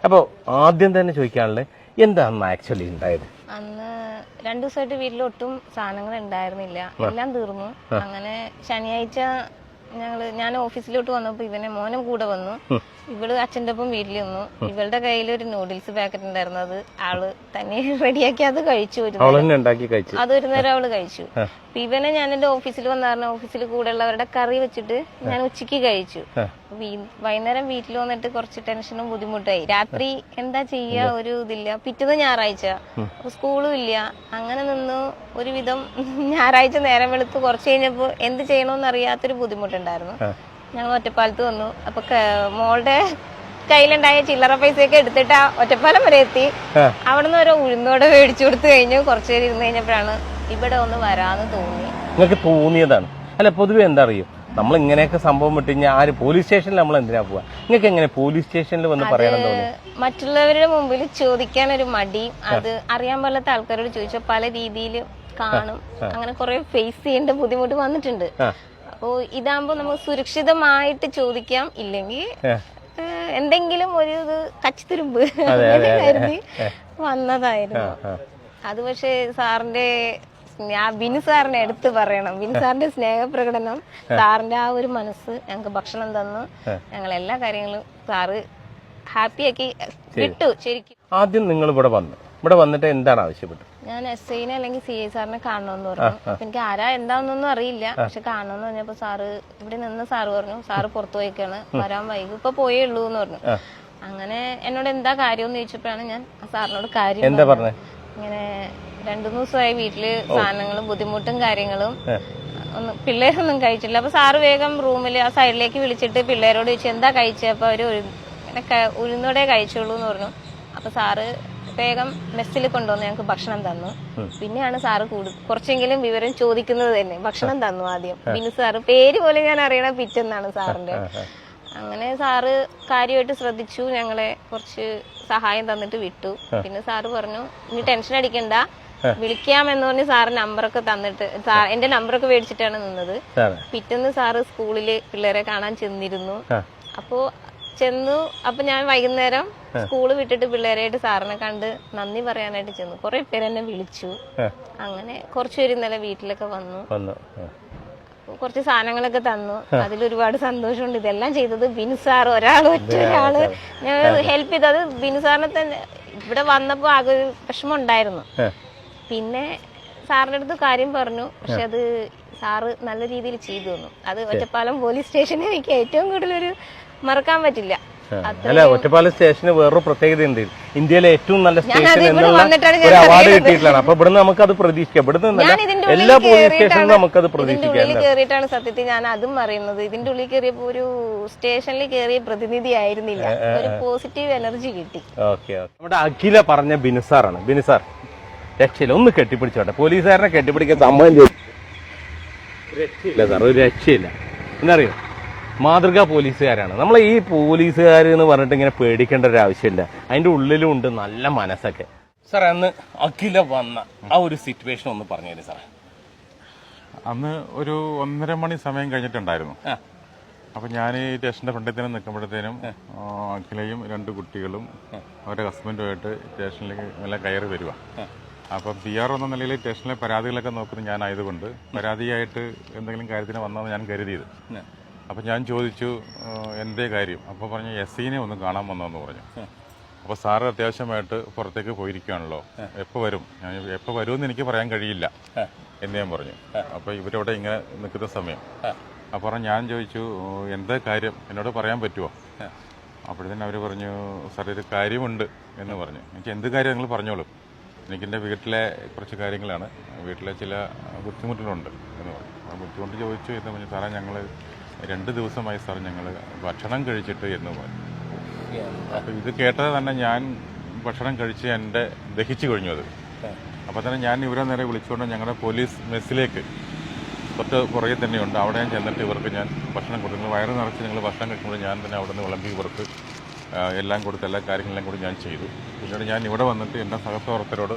അപ്പോൾ ആദ്യം തന്നെ ചോദിക്കാനുള്ളത് എന്താണ് ആക്ച്വലി ഉണ്ടായത്? അന്ന് 2 ദിവസമായിട്ട് വീട്ടിൽ ഒട്ടും സാധനങ്ങൾ ഉണ്ടായിരുന്നില്ല, എല്ലാം തീർന്നു. അങ്ങനെ ശനിയാഴ്ച ഞാൻ ഓഫീസിലോട്ട് വന്നപ്പോ ഇവനെ മോനും കൂടെ വന്നു. ഇവള് അച്ഛൻ്റെ ഒപ്പം വീട്ടിൽ വന്നു. ഇവളുടെ കയ്യിൽ ഒരു നൂഡിൽസ് പാക്കറ്റ് ഉണ്ടായിരുന്നു, അത് ആള് തന്നെ റെഡിയാക്കി അത് കഴിച്ചു. അതൊരു നേരം അവള് കഴിച്ചു. ഇവനെ ഞാൻ എന്റെ ഓഫീസിൽ വന്നായിരുന്നു, ഓഫീസിൽ കൂടെ ഉള്ളവരുടെ കറി വെച്ചിട്ട് ഞാൻ ഉച്ചയ്ക്ക് കഴിച്ചു. വൈകുന്നേരം വീട്ടിൽ വന്നിട്ട് കുറച്ച് ടെൻഷനും ബുദ്ധിമുട്ടായി. രാത്രി എന്താ ചെയ്യാ, ഒരു ഇതില്ല. പിറ്റേന്ന് ഞായറാഴ്ച, സ്കൂളും ഇല്ല. അങ്ങനെ നിന്ന് ഒരുവിധം ഞായറാഴ്ച നേരം വെളുത്ത് കുറച്ച് കഴിഞ്ഞപ്പോ എന്ത് ചെയ്യണമെന്ന് അറിയാത്തൊരു ബുദ്ധിമുട്ടുണ്ടായിരുന്നു. ഞങ്ങൾ ഒറ്റപ്പാലത്ത് വന്നു. അപ്പൊ മോളുടെ കയ്യിലുണ്ടായ ചില്ലറ പൈസയൊക്കെ എടുത്തിട്ട് ഒറ്റപ്പാലം വരെ എത്തി. അവിടെ നിന്ന് ഒരു ഉഴുന്നോടെ മേടിച്ചു കൊടുത്തു കഴിഞ്ഞു. കുറച്ചു നേരം ഇരുന്ന് കഴിഞ്ഞപ്പോഴാണ് ഇവിടെ ഒന്ന് വരാന്ന് തോന്നി. നിങ്ങൾക്ക് തോന്നിയതാണ്? അല്ല, പൊതുവെ എന്താ അറിയും, നമ്മൾ ഇങ്ങനെയൊക്കെ സംഭവം വിട്ട് കഴിഞ്ഞാൽ ആര് പോലീസ് സ്റ്റേഷനിൽ നമ്മൾ എന്തിനാ പോവാ? നിങ്ങൾക്ക് എങ്ങനെ പോലീസ് സ്റ്റേഷനിൽ വന്ന് പറയണം തോന്നി? മറ്റുള്ളവരുടെ മുമ്പിൽ ചോദിക്കാൻ ഒരു മടി. അത് അറിയാൻ പാടില്ലാത്ത ആൾക്കാരോട് ചോദിച്ചാൽ പല രീതിയിൽ കാണും. അങ്ങനെ കുറെ ഫേസ് ചെയ്യേണ്ട ബുദ്ധിമുട്ട് വന്നിട്ടുണ്ട്. അപ്പോ ഇതാകുമ്പോ നമുക്ക് സുരക്ഷിതമായിട്ട് ചോദിക്കാം. ഇല്ലെങ്കിൽ എന്തെങ്കിലും ഒരു കച്ചിത്തുരുമ്പ് കരുതി വന്നതായിരുന്നു അത്. പക്ഷെ സാറിന്റെ ബിനു സാറിനെ എടുത്ത് പറയണം. ബിനു സാറിന്റെ സ്നേഹപ്രകടനം, സാറിന്റെ ആ ഒരു മനസ്സ്, ഞങ്ങൾക്ക് ഭക്ഷണം തന്നു, ഞങ്ങൾ എല്ലാ കാര്യങ്ങളും സാറ് ഹാപ്പിയാക്കി വിട്ടു. ശരിക്കും ആദ്യം നിങ്ങൾ ഇവിടെ വന്നിട്ട് എന്താണ് ആവശ്യപ്പെട്ടത്? ഞാൻ SIനെ അല്ലെങ്കിൽ CI സാറിനെ കാണണമെന്ന് പറഞ്ഞു. അപ്പൊ എനിക്ക് ആരാ എന്താണെന്നൊന്നും അറിയില്ല. പക്ഷെ കാണണമെന്ന് പറഞ്ഞപ്പോ സാറ് ഇവിടെ നിന്ന് സാറ് പറഞ്ഞു, സാറ് പുറത്തു പോയിക്കാണ്, വരാൻ വൈകും, ഇപ്പൊ പോയേ ഉള്ളൂ എന്ന് പറഞ്ഞു. അങ്ങനെ എന്നോട് എന്താ കാര്യം എന്ന് ചോദിച്ചപ്പോഴാണ് ഞാൻ സാറിനോട് കാര്യം എന്താ പറഞ്ഞത്. ഇങ്ങനെ 2 ദിവസമായി വീട്ടില് സാധനങ്ങളും ബുദ്ധിമുട്ടും കാര്യങ്ങളും പിള്ളേരൊന്നും കഴിച്ചില്ല. അപ്പൊ സാറ് വേഗം റൂമിൽ ആ സൈഡിലേക്ക് വിളിച്ചിട്ട് പിള്ളേരോട് ചോദിച്ചു എന്താ കഴിച്ചത്. അപ്പൊ അവര് ഉഴുന്നോടെ കഴിച്ചോളൂ എന്ന് പറഞ്ഞു. അപ്പൊ സാറ് വേഗം മെസ്സിൽ കൊണ്ടുവന്ന് ഞങ്ങൾക്ക് ഭക്ഷണം തന്നു. പിന്നെയാണ് സാറ് കുറച്ചെങ്കിലും വിവരം ചോദിക്കുന്നത് തന്നെ. ഭക്ഷണം തന്നു ആദ്യം. ബിനു സാറ്, പേര് പോലെ ഞാൻ അറിയണ പിറ്റെന്നാണ് സാറിന്റെ. അങ്ങനെ സാറ് കാര്യമായിട്ട് ശ്രദ്ധിച്ചു, ഞങ്ങളെ കുറച്ച് സഹായം തന്നിട്ട് വിട്ടു. പിന്നെ സാറ് പറഞ്ഞു ഇനി ടെൻഷൻ അടിക്കണ്ട, വിളിക്കാമെന്ന് പറഞ്ഞ് സാറ് നമ്പറൊക്കെ തന്നിട്ട്, എന്റെ നമ്പറൊക്കെ മേടിച്ചിട്ടാണ് നിന്നത്. പിറ്റേന്ന് സാറ് സ്കൂളില് പിള്ളേരെ കാണാൻ ചെന്നിരുന്നു. അപ്പൊ ഞാൻ വൈകുന്നേരം സ്കൂള് വിട്ടിട്ട് പിള്ളേരായിട്ട് സാറിനെ കണ്ട് നന്ദി പറയാനായിട്ട് ചെന്നു. കുറെ പേര് എന്നെ വിളിച്ചു. അങ്ങനെ കുറച്ചുപേര് ഇന്നലെ വീട്ടിലൊക്കെ വന്നു, കുറച്ച് സാധനങ്ങളൊക്കെ തന്നു. അതിലൊരുപാട് സന്തോഷമുണ്ട്. ഇതെല്ലാം ചെയ്തത് ബിനു സാർ, ഒരാള് ഞാൻ ഹെൽപ്പ് ചെയ്തത് ബിനു സാറിനെ തന്നെ. ഇവിടെ വന്നപ്പോ ആകെ ഒരു വിഷമം ഉണ്ടായിരുന്നു. പിന്നെ സാറിന്റെ അടുത്ത് കാര്യം പറഞ്ഞു. പക്ഷെ അത് സാറ് നല്ല രീതിയിൽ ചെയ്തു തന്നു. അത് ഒറ്റപ്പാലം പോലീസ് സ്റ്റേഷനിൽ എനിക്ക് ഏറ്റവും കൂടുതലൊരു മറക്കാൻ പറ്റില്ല. അല്ല, ഒറ്റപ്പാലം സ്റ്റേഷന് വേറൊരു പ്രത്യേകത ഉണ്ട്. ഇന്ത്യയിലെ ഏറ്റവും നല്ല സ്റ്റേഷൻ എന്നുള്ള ഒരു അവാർഡ് കിട്ടിയിട്ടാണ്. അപ്പൊ ഇവിടുന്ന് നമുക്കത് പ്രതീക്ഷിക്കാം. ഇവിടുന്ന് എല്ലാ പോലീസ് സ്റ്റേഷനിലും നമുക്കത് പ്രതീക്ഷിക്കാം. കയറിയിട്ടാണ് സത്യത്തിൽ ഞാൻ അതും അറിയുന്നത്. ഇതിന്റെ ഉള്ളിൽ കയറിയപ്പോ ഒരു സ്റ്റേഷനിൽ കയറിയ പ്രതിനിധി ആയിരുന്നില്ല, ഒരു പോസിറ്റീവ് എനർജി കിട്ടി. ഓക്കെ, നമ്മുടെ അഖില പറഞ്ഞ ബിനു സാറാണ്. ബിനു സാർ രക്ഷയില്ല, ഒന്ന് കെട്ടിപ്പിടിച്ചോട്ടെ. പോലീസുകാരനെ കെട്ടിപ്പിടിക്കാൻ സമ്മതം ചെയ്തു. രക്ഷയില്ല സാർ, ഒരു രക്ഷയില്ല. എന്നറിയോ, മാതൃകാ പോലീസുകാരാണ്. നമ്മളെ ഈ പോലീസുകാർ എന്ന് പറഞ്ഞിട്ട് ഇങ്ങനെ പേടിക്കേണ്ട ഒരു ആവശ്യമില്ല. അതിന്റെ ഉള്ളിലും ഉണ്ട് നല്ല മനസ്സൊക്കെ. സാർ, അന്ന് അഖില വന്ന ആ ഒരു സിറ്റുവേഷൻ ഒന്ന് പറഞ്ഞുതരും സാർ. അന്ന് ഒരു 1:30 മണി സമയം കഴിഞ്ഞിട്ടുണ്ടായിരുന്നു. അപ്പൊ ഞാൻ ഈ സ്റ്റേഷന്റെ ഫ്രണ്ടിൽ തന്നെ നിൽക്കുമ്പോഴത്തേനും അഖിലയും 2 കുട്ടികളും അവരുടെ ഹസ്ബൻഡുമായിട്ട് സ്റ്റേഷനിലേക്ക് എല്ലാം കയറി വരിക. അപ്പം PR എന്ന നിലയിൽ സ്റ്റേഷനിലെ പരാതികളൊക്കെ നോക്കുന്നത് ഞാനായതുകൊണ്ട് പരാതിയായിട്ട് എന്തെങ്കിലും കാര്യത്തിന് വന്നതെന്ന് ഞാൻ കരുതിയത്. അപ്പം ഞാൻ ചോദിച്ചു എന്തേ കാര്യം. അപ്പോൾ പറഞ്ഞു SIനെ ഒന്ന് കാണാൻ വന്നതെന്ന് പറഞ്ഞു. അപ്പോൾ സാറ് അത്യാവശ്യമായിട്ട് പുറത്തേക്ക് പോയിരിക്കുകയാണല്ലോ, എപ്പോൾ വരും? ഞാൻ എപ്പോൾ വരുമെന്ന് എനിക്ക് പറയാൻ കഴിയില്ല എന്ന് ഞാൻ പറഞ്ഞു. അപ്പോൾ ഇവരവിടെ ഇങ്ങനെ നിൽക്കുന്ന സമയം അപ്പോൾ ഞാൻ ചോദിച്ചു എന്താ കാര്യം, എന്നോട് പറയാൻ പറ്റുമോ? അപ്പോഴത്തേനും അവർ പറഞ്ഞു സാർ ഒരു കാര്യമുണ്ട് എന്ന് പറഞ്ഞു. എനിക്ക് എന്ത് കാര്യം നിങ്ങൾ പറഞ്ഞോളൂ, എനിക്കെൻ്റെ വീട്ടിലെ കുറച്ച് കാര്യങ്ങളാണ്, വീട്ടിലെ ചില ബുദ്ധിമുട്ടുകളുണ്ട് എന്ന് പറഞ്ഞു. ആ ബുദ്ധിമുട്ട് ചോദിച്ചു എന്ന് പറഞ്ഞു. സാറേ, ഞങ്ങൾ 2 ദിവസമായി സാർ ഞങ്ങൾ ഭക്ഷണം കഴിച്ചിട്ട് എന്ന് പറഞ്ഞു. അപ്പോൾ ഇത് കേട്ടത് തന്നെ ഞാൻ ഭക്ഷണം കഴിച്ച് എൻ്റെ ദഹിച്ചു കഴിഞ്ഞു അത്. അപ്പോൾ തന്നെ ഞാൻ ഇവരെ നേരെ വിളിച്ചുകൊണ്ട് ഞങ്ങളുടെ പോലീസ് മെസ്സിലേക്ക് തൊട്ട് പുറകെ തന്നെയുണ്ട്, അവിടെ ഞാൻ ചെന്നിട്ട് ഇവർക്ക് ഞാൻ ഭക്ഷണം കൊടുക്കുന്നു. വയറ് നിറച്ച് ഞങ്ങൾ ഭക്ഷണം കഴിക്കുമ്പോൾ ഞാൻ തന്നെ അവിടെ നിന്ന് വിളമ്പി ഇവർക്ക് എല്ലാം കൊടുത്ത് എല്ലാ കാര്യങ്ങളെല്ലാം കൂടി ഞാൻ ചെയ്തു. പിന്നീട് ഞാൻ ഇവിടെ വന്നിട്ട് എൻ്റെ സഹപ്രവർത്തകരോട്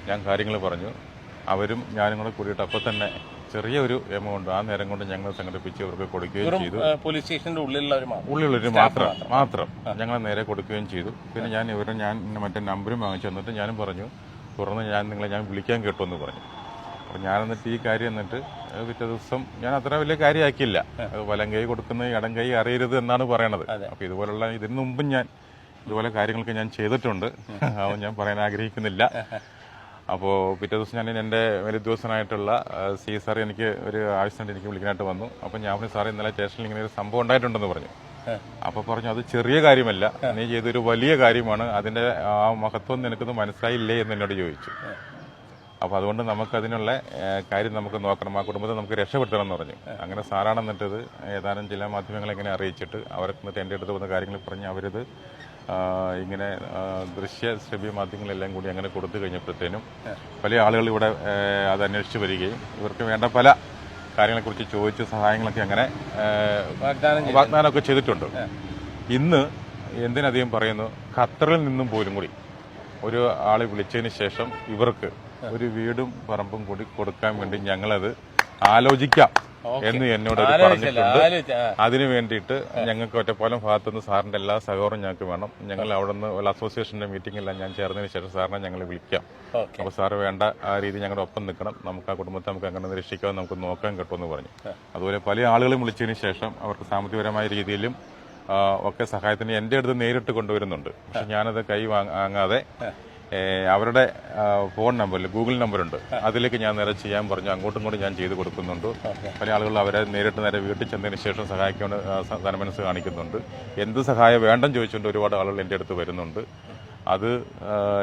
ഞാൻ കാര്യങ്ങൾ പറഞ്ഞു. അവരും ഞാനും കൂടെ കൂടിയിട്ട് അപ്പോൾ തന്നെ ചെറിയൊരു എമൗണ്ട് ആ നേരം കൊണ്ട് ഞങ്ങൾ സംഘടിപ്പിച്ച് ഇവർക്ക് കൊടുക്കുകയും ചെയ്തു. പോലീസ് സ്റ്റേഷന്റെ ഉള്ളിലുള്ളവർ മാത്രം ഞങ്ങൾ നേരെ കൊടുക്കുകയും ചെയ്തു. പിന്നെ ഞാൻ മറ്റേ നമ്പരും വാങ്ങിച്ചു തന്നിട്ട് ഞാനും പറഞ്ഞു, തുറന്ന് ഞാൻ വിളിക്കാൻ കേട്ടുമെന്ന് പറഞ്ഞു. അപ്പോൾ ഞാൻ എന്നിട്ട് ഈ കാര്യം എന്നിട്ട് പിറ്റേ ദിവസം ഞാൻ അത്ര വലിയ കാര്യമാക്കിയില്ല. വലം കൈ കൊടുക്കുന്ന ഇടം കൈ അറിയരുത് എന്നാണ് പറയണത്. അപ്പോൾ ഇതുപോലുള്ള ഇതിനു മുമ്പും ഞാൻ ഇതുപോലെ കാര്യങ്ങളൊക്കെ ഞാൻ ചെയ്തിട്ടുണ്ട്. അതൊന്നും ഞാൻ പറയാൻ ആഗ്രഹിക്കുന്നില്ല. അപ്പോൾ പിറ്റേ ദിവസം ഞാൻ എൻ്റെ വലുദ്യോഗസ്ഥനായിട്ടുള്ള സാർ എനിക്ക് ഒരു ആവശ്യമായിട്ട് എനിക്ക് വിളിക്കാനായിട്ട് വന്നു. അപ്പോൾ ഞാൻ പറഞ്ഞു, സാറേ ഇന്നലെ സ്റ്റേഷനിൽ ഇങ്ങനെ ഒരു സംഭവം ഉണ്ടായിട്ടുണ്ടെന്ന് പറഞ്ഞു. അപ്പോൾ പറഞ്ഞു, അത് ചെറിയ കാര്യമല്ല, നീ ചെയ്തൊരു വലിയ കാര്യമാണ്, അതിൻ്റെ ആ മഹത്വം നിനക്കൊന്ന് മനസ്സിലായില്ലേ എന്ന് എന്നോട് ചോദിച്ചു. അപ്പോൾ അതുകൊണ്ട് നമുക്കതിനുള്ള കാര്യം നമുക്ക് നോക്കണം, ആ കുടുംബത്തെ നമുക്ക് രക്ഷപ്പെടുത്തണം എന്ന് പറഞ്ഞു. അങ്ങനെ സാറാണ് എന്നിട്ടത് ഏതാനും ചില മാധ്യമങ്ങളെ ഇങ്ങനെ അറിയിച്ചിട്ട് അവർക്ക് എന്നിട്ട് എൻ്റെ അടുത്ത് വന്ന കാര്യങ്ങൾ പറഞ്ഞ് അവരിത് ഇങ്ങനെ ശ്രവ്യ മാധ്യമങ്ങളെല്ലാം കൂടി അങ്ങനെ കൊടുത്തു കഴിഞ്ഞപ്പോഴത്തേനും പല ആളുകൾ ഇവിടെ അത് അന്വേഷിച്ച് വരികയും ഇവർക്ക് വേണ്ട പല കാര്യങ്ങളെക്കുറിച്ച് ചോദിച്ച് സഹായങ്ങളൊക്കെ അങ്ങനെ വാഗ്ദാനമൊക്കെ ചെയ്തിട്ടുണ്ട്. ഇന്ന് എന്തിനധികം പറയുന്നു, ഖത്തറിൽ നിന്നും പോലും കൂടി ഒരു ആളെ വിളിച്ചതിന് ശേഷം ഇവർക്ക് ഒരു വീടും പറമ്പും കൂടി കൊടുക്കാൻ വേണ്ടി ഞങ്ങളത് ആലോചിക്കാം എന്ന് എന്നോട് പറഞ്ഞിട്ടുണ്ട്. അതിനു വേണ്ടിയിട്ട് ഞങ്ങൾക്ക് ഒറ്റപ്പാലം ഭാഗത്തുനിന്ന് സാറിന്റെ എല്ലാ സഹകരണവും ഞങ്ങൾക്ക് വേണം. ഞങ്ങൾ അവിടെ നിന്ന് അസോസിയേഷന്റെ മീറ്റിംഗ് എല്ലാം ഞാൻ ചേർന്നതിന് ശേഷം സാറിനെ ഞങ്ങൾ വിളിക്കാം. അപ്പോൾ സാറ് വേണ്ട ആ രീതി ഞങ്ങളുടെ ഒപ്പം നിൽക്കണം, നമുക്ക് ആ കുടുംബത്തെ നമുക്ക് അങ്ങനെ നിരീക്ഷിക്കാൻ നമുക്ക് നോക്കാൻ കിട്ടുമെന്ന് പറഞ്ഞു. അതുപോലെ പല ആളുകളും വിളിച്ചതിന് ശേഷം അവർക്ക് സാമ്പത്തികപരമായ രീതിയിലും ഒക്കെ സഹായത്തിന് എൻ്റെ അടുത്ത് നേരിട്ട് കൊണ്ടുവരുന്നുണ്ട്. പക്ഷെ ഞാനത് കൈ വാങ്ങാതെ അവരുടെ ഫോൺ നമ്പറിൽ ഗൂഗിൾ നമ്പറുണ്ട്, അതിലേക്ക് ഞാൻ നേരെ ചെയ്യാൻ പറഞ്ഞു. അങ്ങോട്ടും ഇങ്ങോട്ടും ഞാൻ ചെയ്ത് കൊടുക്കുന്നുണ്ട്. പല ആളുകളും അവരെ നേരെ വീട്ടിൽ ചെന്നതിന് ശേഷം സഹായിക്കൊണ്ട് ധനമനസ്സ് കാണിക്കുന്നുണ്ട്. എന്ത് സഹായം വേണ്ടെന്ന് ചോദിച്ചുകൊണ്ട് ഒരുപാട് ആളുകൾ എൻ്റെ അടുത്ത് വരുന്നുണ്ട്. അത്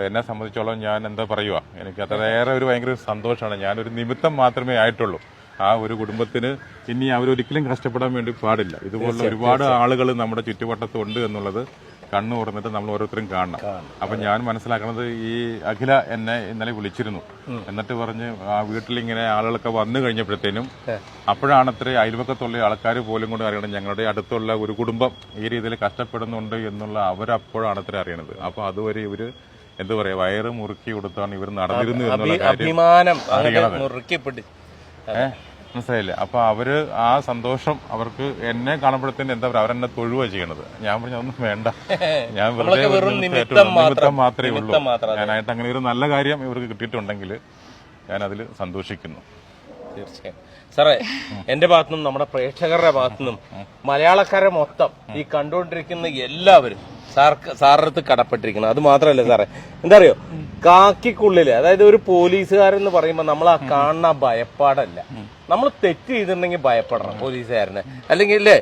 എന്നെ സംബന്ധിച്ചോളം ഞാൻ എന്താ പറയുക, എനിക്ക് അത്രയേറെ ഒരു ഭയങ്കര സന്തോഷമാണ്. ഞാനൊരു നിമിത്തം മാത്രമേ ആയിട്ടുള്ളൂ. ആ ഒരു കുടുംബത്തിന് ഇനി അവരൊരിക്കലും കഷ്ടപ്പെടാൻ വേണ്ടി പാടില്ല. ഇതുപോലുള്ള ഒരുപാട് ആളുകൾ നമ്മുടെ ചുറ്റുവട്ടത്തുണ്ട് എന്നുള്ളത് കണ്ണു തുറന്നിട്ട് നമ്മൾ ഓരോരുത്തരും കാണണം. അപ്പൊ ഞാൻ മനസ്സിലാക്കുന്നത്, ഈ അഖില എന്നെ ഇന്നലെ വിളിച്ചിരുന്നു. എന്നിട്ട് പറഞ്ഞ് ആ വീട്ടിലിങ്ങനെ ആളുകളൊക്കെ വന്നു കഴിഞ്ഞപ്പോഴത്തേനും അപ്പോഴാണ് അത്ര അയൽവക്കത്തുള്ള ആൾക്കാർ പോലും കൂടെ അറിയണം ഞങ്ങളുടെ അടുത്തുള്ള ഒരു കുടുംബം ഈ രീതിയിൽ കഷ്ടപ്പെടുന്നുണ്ട് എന്നുള്ള അവരപ്പോഴാണ് അത്ര അറിയണത്. അപ്പൊ അതുവരെ ഇവര് എന്താ പറയാ, വയറ് മുറുക്കി കൊടുത്താണ് ഇവർ നടന്നിരുന്നു എന്നുള്ള കാര്യം മനസ്സിലായില്ലേ. അപ്പൊ അവര് ആ സന്തോഷം അവർക്ക് എന്നെ കാണുമ്പോഴത്തേന് എന്താ പറയുക, അവരെന്നെ തൊഴുവ ചെയ്യണത്. ഞാൻ പറഞ്ഞു, അതൊന്നും വേണ്ട, ഞാൻ വെറുതെ നിമിത്തം മാത്രമേ ഉള്ളൂ. ഞാനായിട്ട് അങ്ങനെ ഒരു നല്ല കാര്യം ഇവർക്ക് കിട്ടിയിട്ടുണ്ടെങ്കിൽ ഞാൻ അതിൽ സന്തോഷിക്കുന്നു. തീർച്ചയായും സാറേ, എന്റെ ഭാഗത്തുനിന്നും നമ്മുടെ പ്രേക്ഷകരുടെ ഭാഗത്തുനിന്നും മലയാളക്കാരെ മൊത്തം ഈ കണ്ടുകൊണ്ടിരിക്കുന്ന എല്ലാവരും സാറിനടുത്ത് കടപ്പെട്ടിരിക്കണം. അത് മാത്രമല്ല സാറേ, എന്താ അറിയോ, കാക്കിക്കുള്ളില്, അതായത് ഒരു പോലീസുകാരെന്ന് പറയുമ്പോൾ നമ്മൾ ആ കാണുന്ന ഭയപ്പാടല്ല, നമ്മൾ തെറ്റ് ചെയ്തിട്ടുണ്ടെങ്കിൽ ഭയപ്പെടണം പോലീസുകാരനെ, അല്ലെങ്കിൽ അല്ലേ,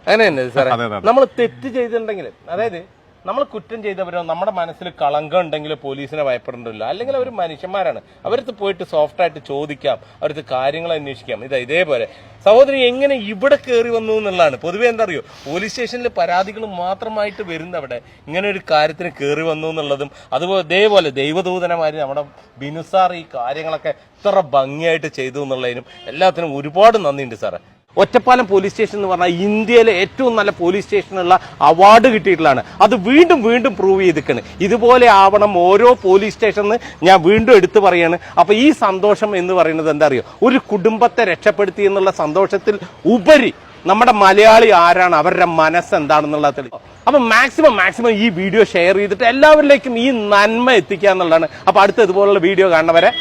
അങ്ങനെ തന്നെ സാറേ. നമ്മൾ തെറ്റ് ചെയ്തിട്ടുണ്ടെങ്കിൽ, അതായത് നമ്മൾ കുറ്റം ചെയ്തവരോ നമ്മുടെ മനസ്സിൽ കളങ്കം ഉണ്ടെങ്കിൽ പോലീസിനെ ഭയപ്പെടേണ്ടല്ലോ. അല്ലെങ്കിൽ അവർ മനുഷ്യന്മാരാണ്, അവരടുത്ത് പോയിട്ട് സോഫ്റ്റ് ആയിട്ട് ചോദിക്കാം, അവരടുത്ത് കാര്യങ്ങൾ അന്വേഷിക്കാം. ഇതേപോലെ സഹോദരി എങ്ങനെ ഇവിടെ കയറി വന്നു എന്നുള്ളതാണ്. പൊതുവെ എന്താ അറിയോ, പോലീസ് സ്റ്റേഷനിൽ പരാതികൾ മാത്രമായിട്ട് വരുന്നവിടെ ഇങ്ങനെ ഒരു കാര്യത്തിന് കയറി വന്നു എന്നുള്ളതും, അതുപോലെ ഇതേപോലെ ദൈവദൂതനമാര് നമ്മുടെ ബിനുസാർ ഈ കാര്യങ്ങളൊക്കെ ഇത്ര ഭംഗിയായിട്ട് ചെയ്തു എന്നുള്ളതിനും എല്ലാത്തിനും ഒരുപാട് നന്ദിയുണ്ട് സാറേ. ഒറ്റപ്പാലം പോലീസ് സ്റ്റേഷൻ എന്ന് പറഞ്ഞാൽ ഇന്ത്യയിലെ ഏറ്റവും നല്ല പോലീസ് സ്റ്റേഷനുള്ള അവാർഡ് കിട്ടിയിട്ടുള്ളതാണ്. അത് വീണ്ടും വീണ്ടും പ്രൂവ് ചെയ്തിരിക്കുകയാണ്. ഇതുപോലെ ആവണം ഓരോ പോലീസ് സ്റ്റേഷനിൽ ഞാൻ വീണ്ടും എടുത്തു പറയാണ്. അപ്പൊ ഈ സന്തോഷം എന്ന് പറയുന്നത് എന്താ അറിയോ, ഒരു കുടുംബത്തെ രക്ഷപ്പെടുത്തി എന്നുള്ള സന്തോഷത്തിൽ ഉപരി നമ്മുടെ മലയാളി ആരാണ്, അവരുടെ മനസ്സ് എന്താണെന്നുള്ള തെളിവ്. അപ്പൊ മാക്സിമം ഈ വീഡിയോ ഷെയർ ചെയ്തിട്ട് എല്ലാവരിലേക്കും ഈ നന്മ എത്തിക്കുക എന്നുള്ളതാണ്. അപ്പൊ അടുത്ത ഇതുപോലുള്ള വീഡിയോ കാണുന്നവരെ